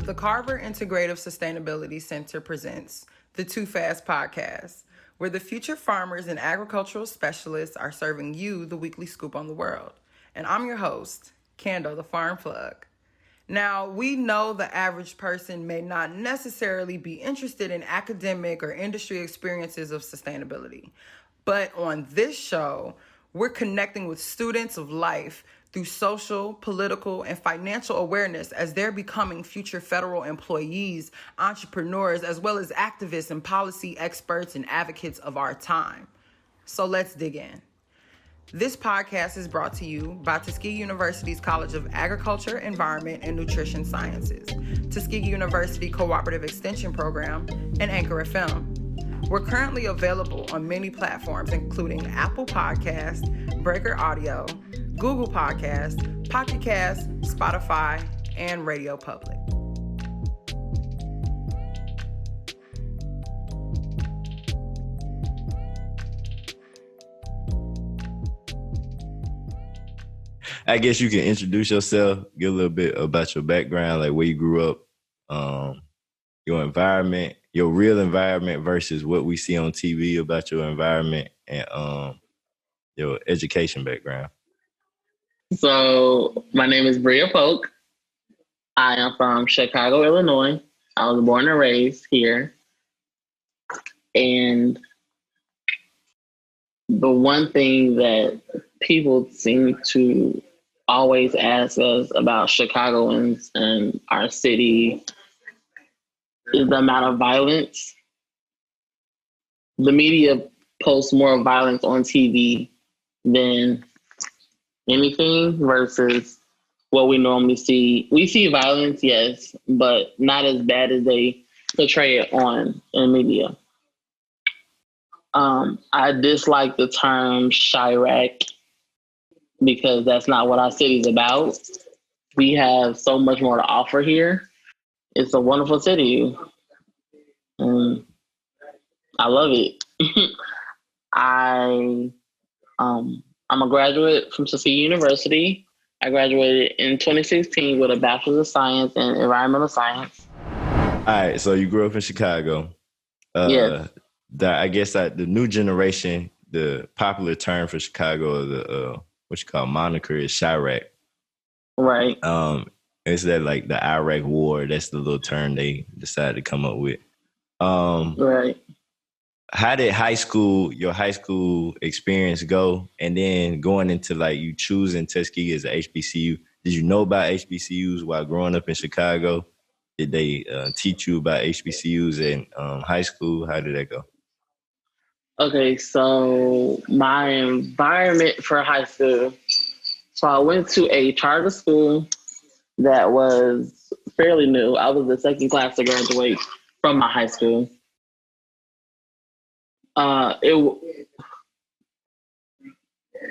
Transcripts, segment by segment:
The Carver Integrative Sustainability Center presents the Too Fast podcast, where the future farmers and agricultural specialists are serving you the weekly scoop on the world. And I'm your host, Kando, the Farm Plug. Now, we know the average person may not necessarily be interested in academic or industry experiences of sustainability. But on this show, we're connecting with students of life through social, political, and financial awareness as they're becoming future federal employees, entrepreneurs, as well as activists and policy experts and advocates of our time. So let's dig in. This podcast is brought to you by Tuskegee University's College of Agriculture, Environment, and Nutrition Sciences, Tuskegee University Cooperative Extension Program, and Anchor FM. We're currently available on many platforms, including Apple Podcasts, Breaker Audio, Google Podcasts, Pocket Casts, Spotify, and Radio Public. I guess you can introduce yourself, give a little bit about your background, like where you grew up, your environment, your real environment versus what we see on TV about your environment, and your education background. So my name is Bria Polk. I am from Chicago, Illinois. I was born and raised here. And the one thing that people seem to always ask us about Chicagoans and our city is the amount of violence. The media posts more violence on TV than anything versus what we normally see. We see violence, yes, but not as bad as they portray it in media. I dislike the term Chirac because that's not what our city's about. We have so much more to offer here. It's a wonderful city. I love it. I'm a graduate from Tuskegee University. I graduated in 2016 with a Bachelor's of Science in Environmental Science. All right, so you grew up in Chicago. Yes. I guess the new generation, the popular term for Chicago, the what you call moniker is Chirac. Right. It's that like the Iraq War. That's the little term they decided to come up with. Right. How did your high school experience go? And then going into like you choosing Tuskegee as an HBCU, did you know about HBCUs while growing up in Chicago? Did they teach you about HBCUs in high school? How did that go? Okay, so my environment for high school. So I went to a charter school that was fairly new. I was the second class to graduate from my high school.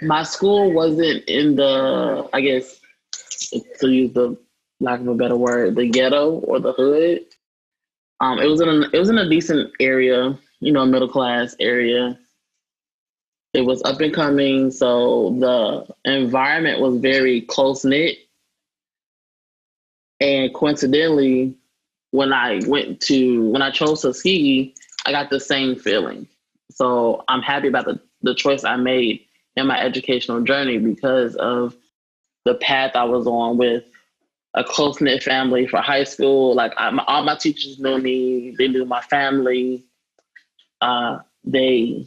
My school wasn't in the, I guess, to use the lack of a better word, the ghetto or the hood. It was in a decent area, middle class area. It was up and coming, so the environment was very close knit. And coincidentally, when I chose Tuskegee, I got the same feeling. So I'm happy about the choice I made in my educational journey because of the path I was on with a close-knit family for high school. Like all my teachers knew me. They knew my family. They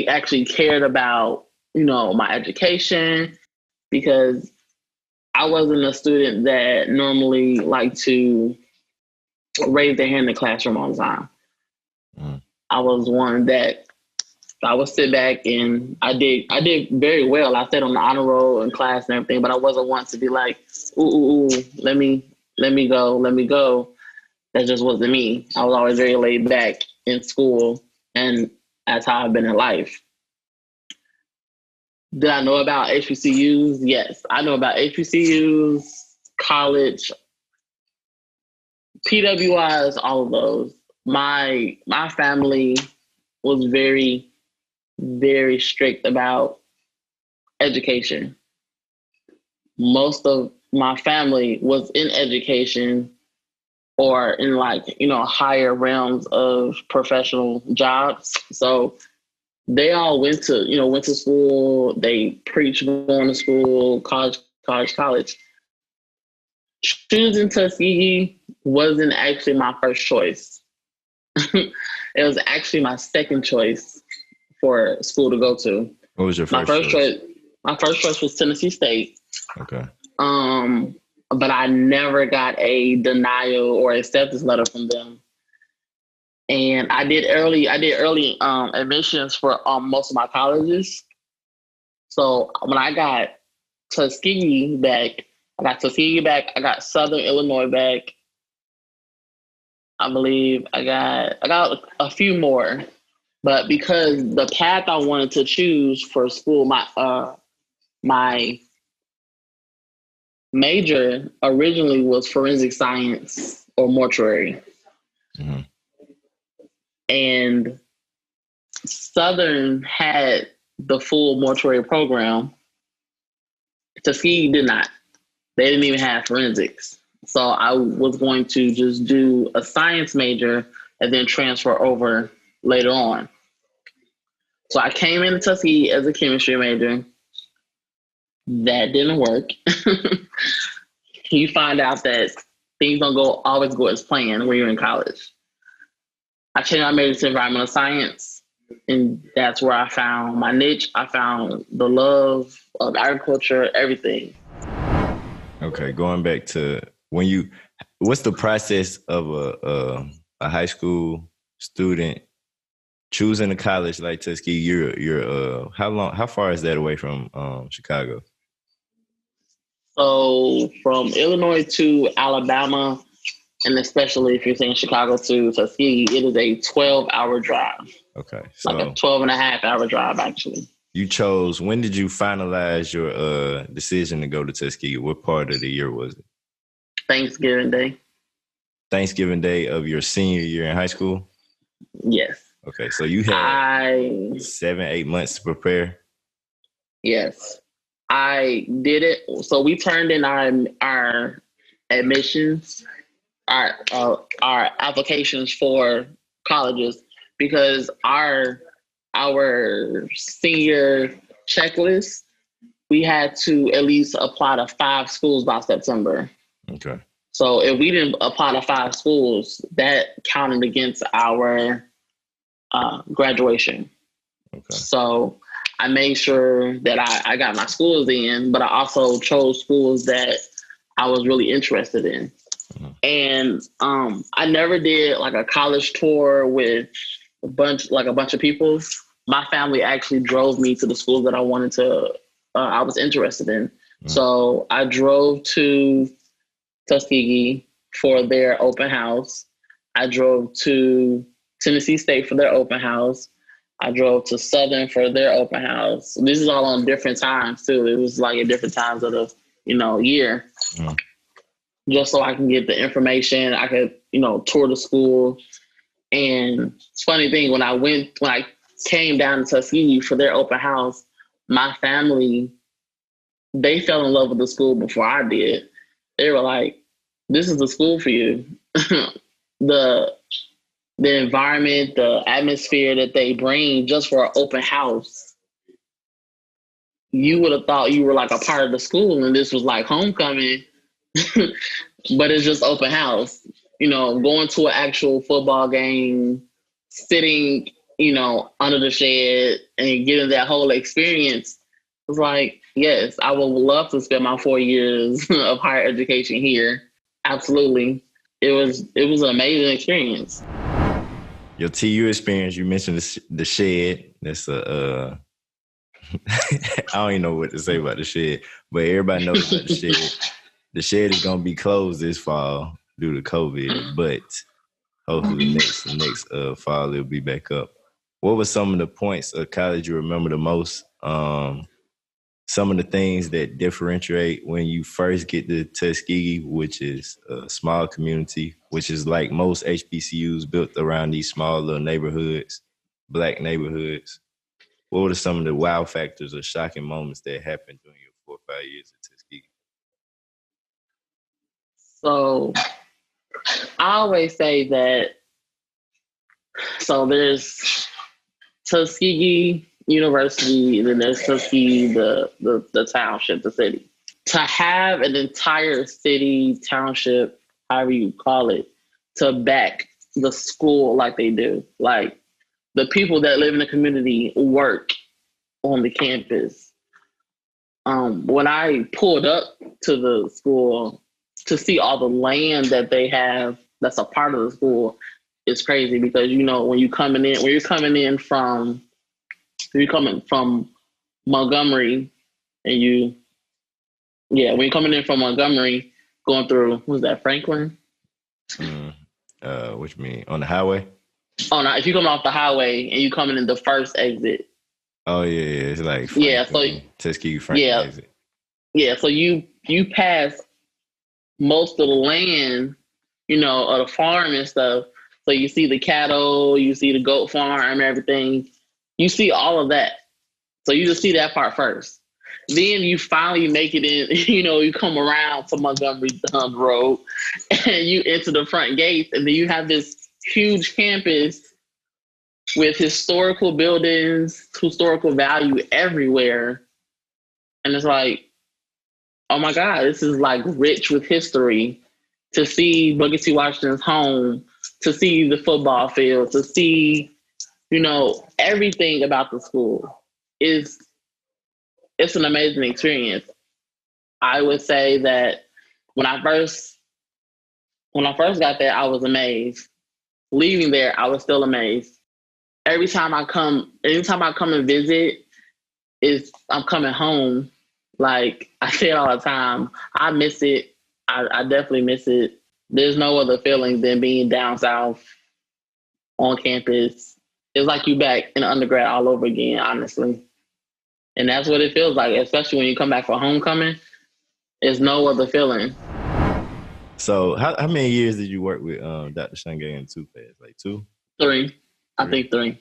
actually cared about, my education because I wasn't a student that normally liked to raise their hand in the classroom all the time. I was one that I would sit back and I did very well. I stayed on the honor roll in class and everything, but I wasn't one to be like, ooh, let me go. That just wasn't me. I was always very laid back in school, and that's how I've been in life. Did I know about HBCUs? Yes, I know about HBCUs, college, PWIs, all of those. My family was very, very strict about education. Most of my family was in education or in like, higher realms of professional jobs. So they all went to school. They preached going to school, college. Choosing Tuskegee wasn't actually my first choice. It was actually my second choice for school to go to. What was your first choice? My first choice was Tennessee State. Okay. But I never got a denial or acceptance letter from them. And I did early admissions for most of my colleges. So when I got Tuskegee back, I got Southern Illinois back. I believe I got a few more. But because the path I wanted to choose for school, my major originally was forensic science or mortuary. Mm-hmm. And Southern had the full mortuary program. Tuskegee did not. They didn't even have forensics. So I was going to just do a science major and then transfer over later on. So I came into Tuskegee as a chemistry major. That didn't work. You find out that things don't always go as planned when you're in college. I changed my major to environmental science, and that's where I found my niche. I found the love of agriculture, everything. Okay, going back to what's the process of a high school student choosing a college like Tuskegee? You're how far is that away from Chicago? So from Illinois to Alabama, and especially if you're saying Chicago to Tuskegee, it is a 12-hour drive. Okay. So like a 12 and a half hour drive, actually. When did you finalize your decision to go to Tuskegee? What part of the year was it? Thanksgiving Day. Thanksgiving Day of your senior year in high school? Yes. Okay, so you had 7-8 months to prepare? Yes. I did it. So we turned in our admissions, our applications for colleges, because our senior checklist, we had to at least apply to 5 schools by September. Okay. So if we didn't apply to 5 schools, that counted against our graduation. Okay. So I made sure that I got my schools in, but I also chose schools that I was really interested in. Mm-hmm. And I never did like a college tour with a bunch of people. My family actually drove me to the schools that I was interested in. Mm-hmm. So I drove to Tuskegee for their open house. I drove to Tennessee State for their open house. I drove to Southern for their open house. This is all on different times too. It was like at different times of the year. Mm. Just so I can get the information, I could tour the school. And it's a funny thing, when I came down to Tuskegee for their open house, my family, they fell in love with the school before I did. They were like, "This is the school for you." The environment, the atmosphere that they bring just for an open house, you would have thought you were like a part of the school and this was like homecoming, but it's just open house. Going to an actual football game, sitting, under the shed and getting that whole experience. It's like, yes, I would love to spend my 4 years of higher education here. Absolutely. It was an amazing experience. Your TU experience, you mentioned the shed. That's I don't even know what to say about the shed, but everybody knows about the shed. The shed is gonna be closed this fall due to COVID, but hopefully next fall it'll be back up. What were some of the points of college you remember the most? Some of the things that differentiate when you first get to Tuskegee, which is a small community, which is like most HBCUs built around these small little neighborhoods, Black neighborhoods. What were some of the wow factors or shocking moments that happened during your 4 or 5 years at Tuskegee? So I always say that, so there's Tuskegee University, and then there's Tuskegee, the township, the city. To have an entire city, township, however you call it, to back the school like they do, like the people that live in the community work on the campus. When I pulled up to the school to see all the land that they have that's a part of the school, it's crazy because, you know, when you're coming from Montgomery and when you're coming in from Montgomery, going through, what was that, Franklin? What you mean, on the highway? Oh, no, if you come off the highway and you coming in the first exit. Oh, yeah, it's like Franklin, Tuskegee, Franklin exit. Yeah, so you pass most of the land, you know, of the farm and stuff. So you see the cattle, you see the goat farm, everything. You see all of that. So you just see that part first. Then you finally make it in, you know, you come around to Montgomery Road and you enter the front gates, and then you have this huge campus with historical buildings, historical value everywhere. And it's like, oh my God, this is like rich with history. To see Booker T. Washington's home, to see the football field, to see, you know, everything about the school it's an amazing experience. I would say that when I first got there, I was amazed. Leaving there, I was still amazed. Anytime I come and visit, I'm coming home. Like I say it all the time, I miss it. I definitely miss it. There's no other feeling than being down south on campus. It's like you back in undergrad all over again, honestly. And that's what it feels like, especially when you come back for homecoming. There's no other feeling. So how many years did you work with Dr. Shange and Too Fast? Like 2? 3. I think 3.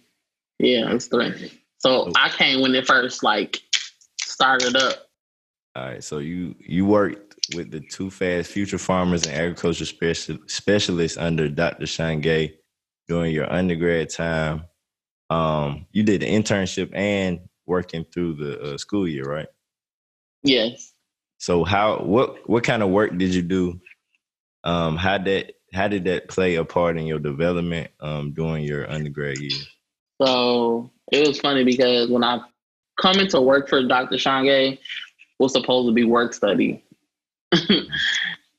Yeah, it's 3. So I came when it first started up. All right, so you worked with the Too Fast Future Farmers and Agriculture Specialists under Dr. Shange during your undergrad time. You did an internship and working through the school year, right? Yes. So what kind of work did you do? How did that play a part in your development during your undergrad year? So it was funny because when I come into work for Dr. Shange, was supposed to be work study.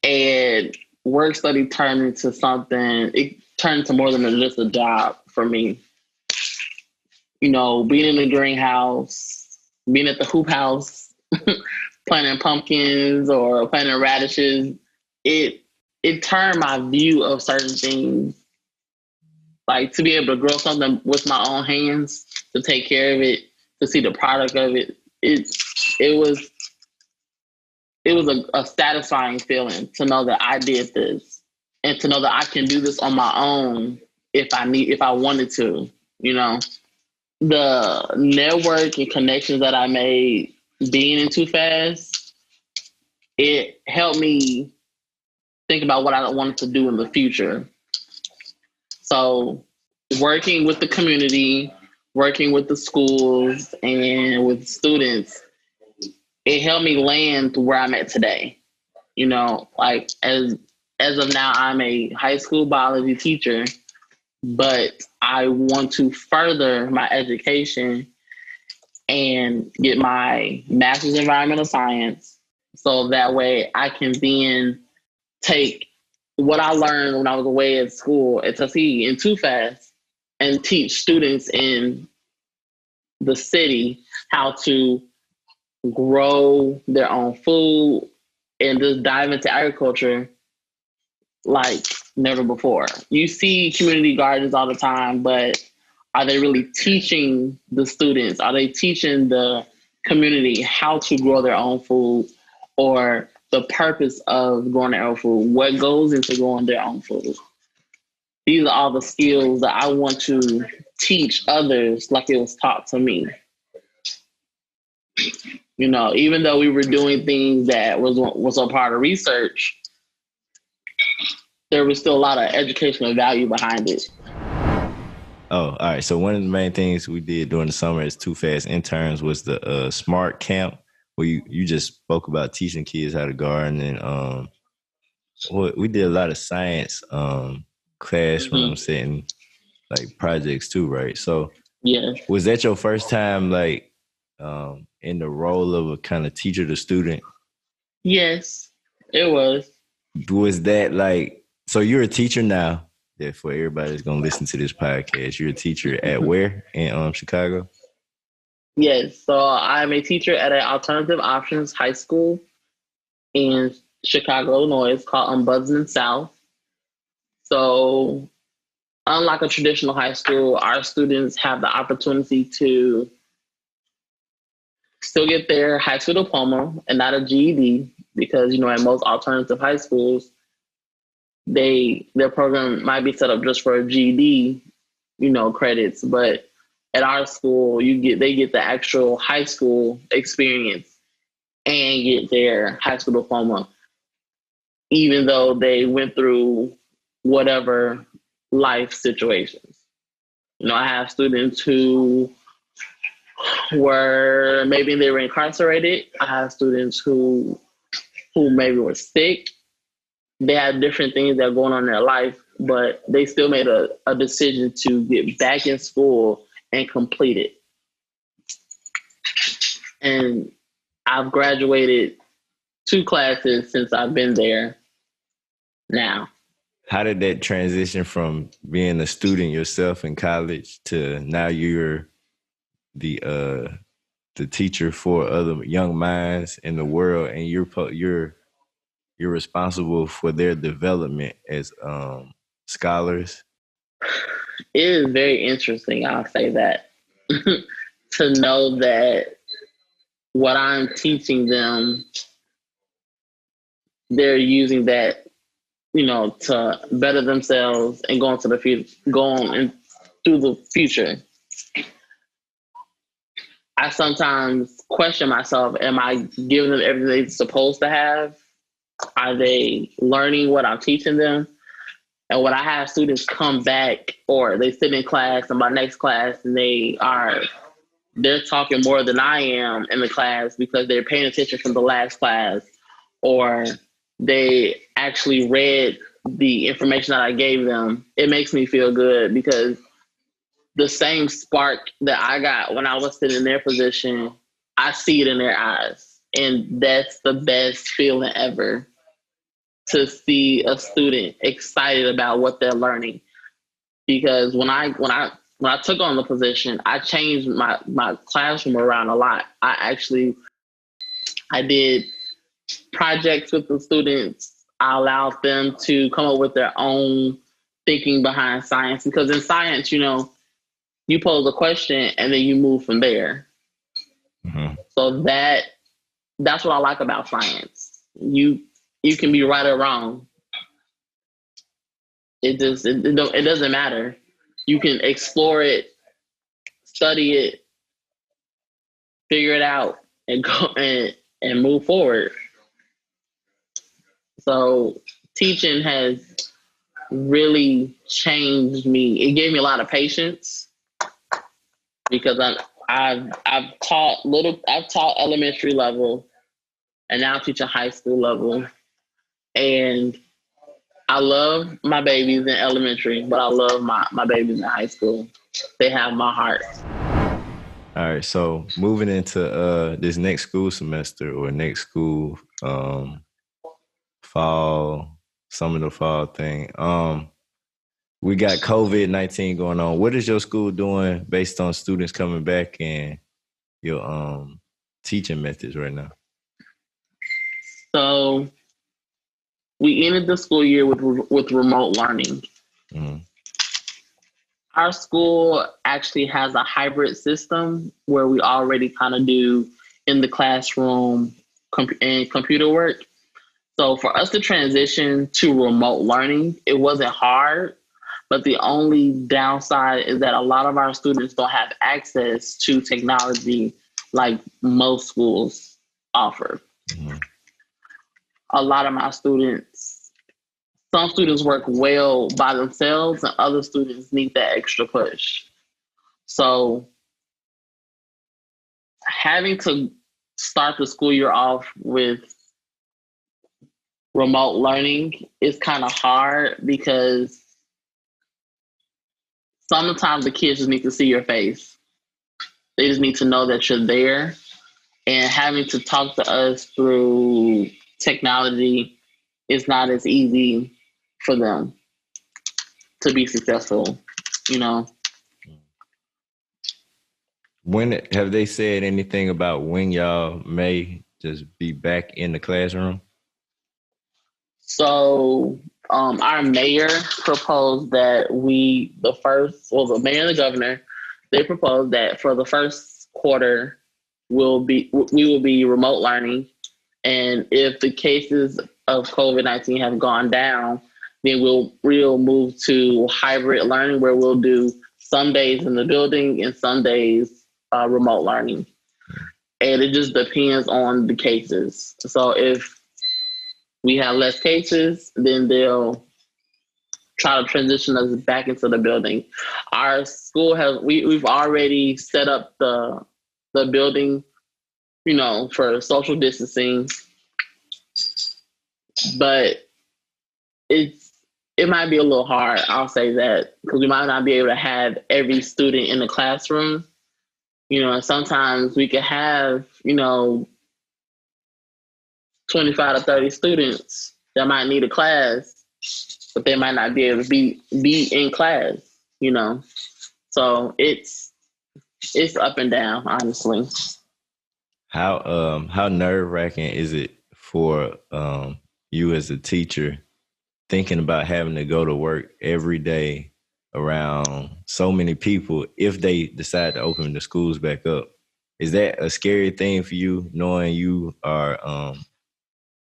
And work study turned into something, it turned into more than just a job for me. You know, being in the greenhouse, being at the hoop house, planting pumpkins or planting radishes, it turned my view of certain things. Like to be able to grow something with my own hands, to take care of it, to see the product of it, it was a satisfying feeling to know that I did this and to know that I can do this on my own if I wanted to, you know. The network and connections that I made being in Too Fast, it helped me think about what I wanted to do in the future. So working with the community, working with the schools and with students, it helped me land where I'm at today. You know, like as of now, I'm a high school biology teacher, but I want to further my education and get my master's in environmental science. So that way I can then take what I learned when I was away at school at Tuskegee in Too Fast and teach students in the city how to grow their own food and just dive into agriculture like never before. You see community gardens all the time, but are they really teaching the students? Are they teaching the community how to grow their own food or the purpose of growing their own food? What goes into growing their own food? These are all the skills that I want to teach others like it was taught to me. You know, even though we were doing things that was a part of research, there was still a lot of educational value behind it. Oh, all right. So one of the main things we did during the summer as Too Fast interns was the SMART camp, where you just spoke about teaching kids how to garden, and we did a lot of science classroom setting like projects too, right? So Yeah. was that your first time like in the role of a kind of teacher to student? Yes, it was. Was that like, so you're a teacher now? Therefore, everybody that's gonna listen to this podcast, you're a teacher at where in Chicago? Yes, so I'm a teacher at an alternative options high school in Chicago, Illinois. It's called Ombudsman South. So, unlike a traditional high school, our students have the opportunity to still get their high school diploma and not a GED, because at most alternative high schools, their program might be set up just for a GED, credits. But at our school, they get the actual high school experience and get their high school diploma, even though they went through whatever life situations. I have students who maybe they were incarcerated. I have students who maybe were sick. They had different things that are going on in their life, but they still made a decision to get back in school and complete it. And I've graduated 2 classes since I've been there now. How did that transition from being a student yourself in college to now you're the teacher for other young minds in the world, and you're responsible for their development as scholars? It is very interesting, I'll say that, to know that what I'm teaching them, they're using that, to better themselves and go into the future, through the future. I sometimes question myself, am I giving them everything they're supposed to have? Are they learning what I'm teaching them? And when I have students come back, or they sit in class in my next class, and they're talking more than I am in the class because they're paying attention from the last class, or they actually read the information that I gave them, it makes me feel good, because the same spark that I got when I was sitting in their position, I see it in their eyes. And that's the best feeling ever, to see a student excited about what they're learning. Because when I took on the position, I changed my classroom around a lot. I did projects with the students. I allowed them to come up with their own thinking behind science, because in science, you pose a question and then you move from there. Mm-hmm. So that's what I like about science. You can be right or wrong. It doesn't matter. You can explore it, study it, figure it out, and go and move forward. So teaching has really changed me. It gave me a lot of patience, because I've taught elementary level, and now teaching high school level. And I love my babies in elementary, but I love my babies in high school. They have my heart. All right, so moving into this next school semester, or next school fall, summer to fall thing. We got COVID-19 going on. What is your school doing based on students coming back and your teaching methods right now? So we ended the school year with remote learning. Mm-hmm. Our school actually has a hybrid system where we already kind of do in the classroom and computer work. So for us to transition to remote learning, it wasn't hard, but the only downside is that a lot of our students don't have access to technology like most schools offer. Mm-hmm. A lot of my students, some students work well by themselves and other students need that extra push. So having to start the school year off with remote learning is kind of hard because sometimes the kids just need to see your face. They just need to know that you're there. And having to talk to us through technology is not as easy for them to be successful, you know. When have they said anything about when y'all may just be back in the classroom? So our mayor proposed that the mayor and the governor, they proposed that for the first quarter, we will be remote learning. And if the cases of COVID-19 have gone down, then we'll move to hybrid learning where we'll do some days in the building and some days remote learning. And it just depends on the cases. So if we have less cases, then they'll try to transition us back into the building. Our school we've already set up the building, you know, for social distancing, but it might be a little hard. I'll say that because we might not be able to have every student in the classroom, you know, and sometimes we could have, you know, 25 to 30 students that might need a class, but they might not be able to be in class, you know. So it's up and down, honestly. How nerve-wracking is it for you as a teacher thinking about having to go to work every day around so many people if they decide to open the schools back up? Is that a scary thing for you, knowing you are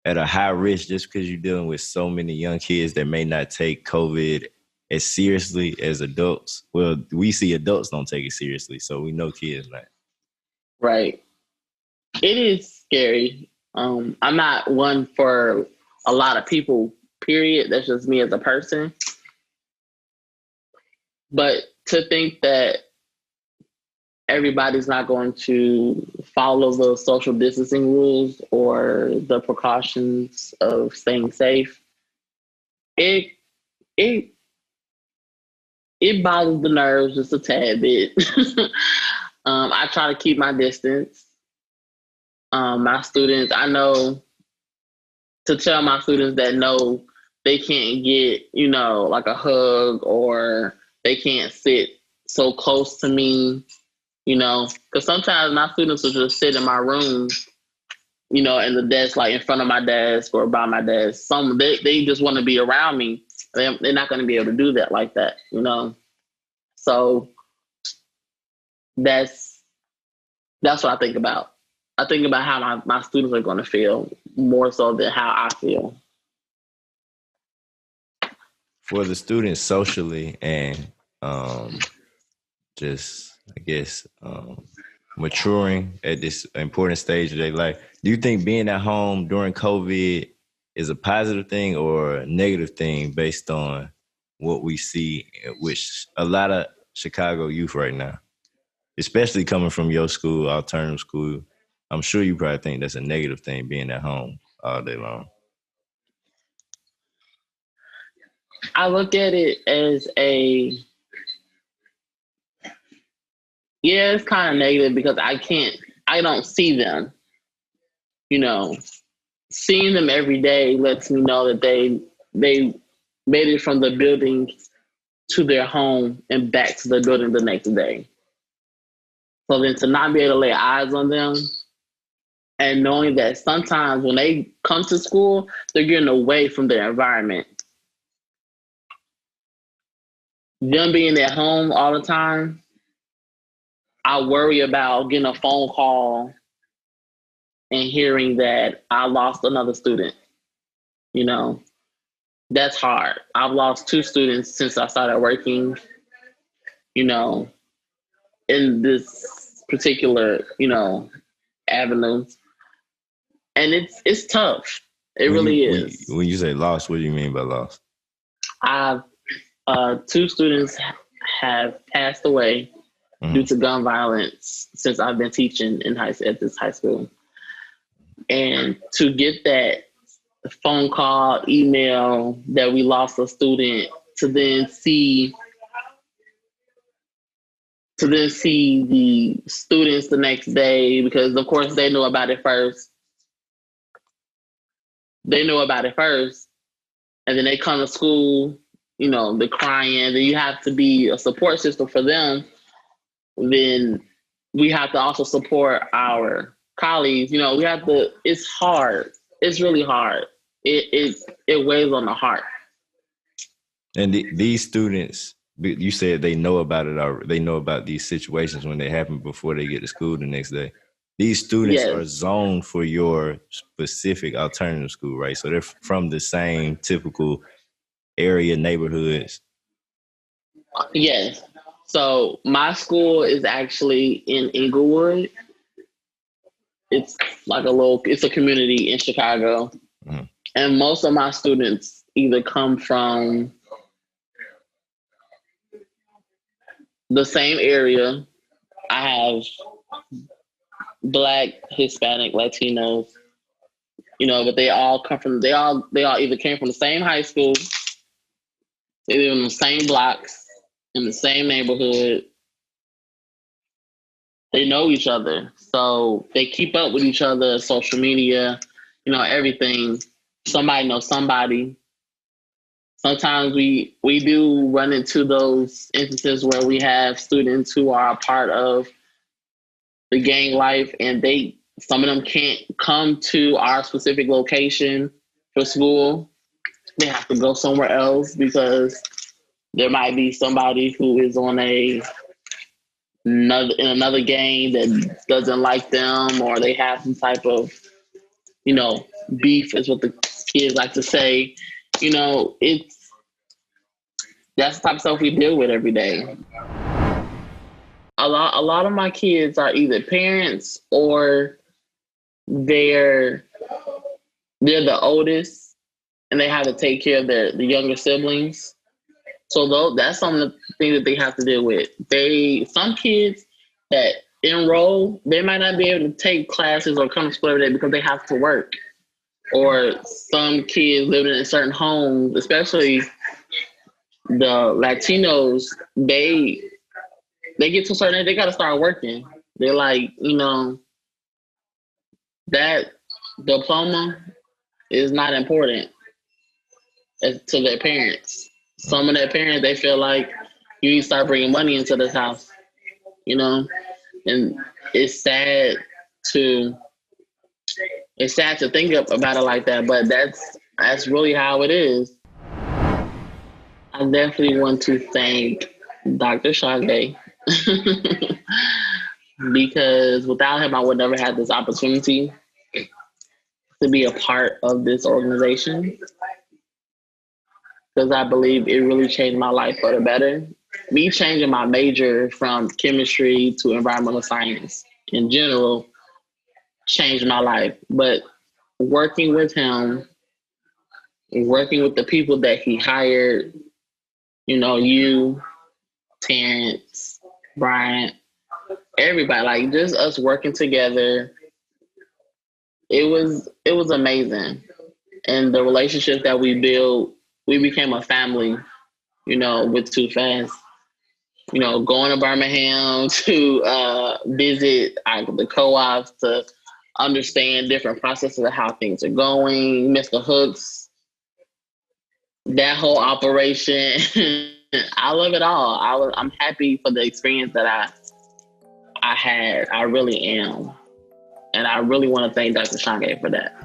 at a high risk just because you're dealing with so many young kids that may not take COVID as seriously as adults? Well, we see adults don't take it seriously, so we know kids not. Right. It is scary. I'm not one for a lot of people, period. That's just me as a person. But to think that everybody's not going to follow the social distancing rules or the precautions of staying safe, it bothers the nerves just a tad bit. I try to keep my distance. My students, I know to tell my students that no, they can't get, you know, like a hug or they can't sit so close to me, you know, because sometimes my students will just sit in my room, you know, in the desk, like in front of my desk or by my desk. They just want to be around me. They're not going to be able to do that like that, you know. So that's what I think about. I think about how my students are going to feel more so than how I feel. For the students socially and just, I guess, maturing at this important stage of their life, do you think being at home during COVID is a positive thing or a negative thing based on what we see, which a lot of Chicago youth right now, especially coming from your school, alternative school, I'm sure you probably think that's a negative thing, being at home all day long. I look at it as it's kind of negative because I don't see them, you know. Seeing them every day lets me know that they made it from the building to their home and back to the building the next day. So then to not be able to lay eyes on them and knowing that sometimes when they come to school, they're getting away from their environment. Them being at home all the time, I worry about getting a phone call and hearing that I lost another student. You know, that's hard. I've lost 2 students since I started working, you know, in this particular, you know, avenue. And it's tough. It really is. When you say lost, what do you mean by lost? I've two students have passed away due to gun violence since I've been teaching at this high school. And to get that phone call, email that we lost a student, to then see the students the next day, because of course they knew about it first. And then they come to school, they're crying. Then you have to be a support system for them. Then we have to also support our colleagues. It's hard. It's really hard. It weighs on the heart. And these students, you said they know about it, or they know about these situations when they happen before they get to school the next day. These students are zoned for your specific alternative school, right? So they're from the same typical area neighborhoods. Yes. So my school is actually in Inglewood. It's like it's a community in Chicago. Mm-hmm. And most of my students either come from the same area. I have Black, Hispanic, Latinos, but they all either came from the same high school, they live in the same blocks, in the same neighborhood. They know each other. So they keep up with each other, social media, everything. Somebody knows somebody. Sometimes we do run into those instances where we have students who are a part of the gang life, and some of them can't come to our specific location for school. They have to go somewhere else because there might be somebody who is on in another gang that doesn't like them, or they have some type of, beef is what the kids like to say. That's the type of stuff we deal with every day. A lot of my kids are either parents or they're the oldest and they have to take care of the younger siblings. So that's some of the things that they have to deal with. Some kids that enroll, they might not be able to take classes or come to school every day because they have to work. Or some kids living in certain homes, especially the Latinos, they get to a certain age, they got to start working. They're like, that diploma is not important to their parents. Some of their parents, they feel like you need to start bringing money into this house, and it's sad to think about it like that, but that's really how it is. I definitely want to thank Dr. Shange because without him, I would never have this opportunity to be a part of this organization, because I believe it really changed my life for the better. Me changing my major from chemistry to environmental science in general changed my life. But working with him, working with the people that he hired, you, Terrence, Bryant, everybody, like just us working together, it was amazing. And the relationship that we built, we became a family, with Too Fast. Going to Birmingham to visit the co-ops to understand different processes of how things are going, Mr. Hooks, that whole operation. I love it all. I'm happy for the experience that I had. I really am. And I really want to thank Dr. Shange for that.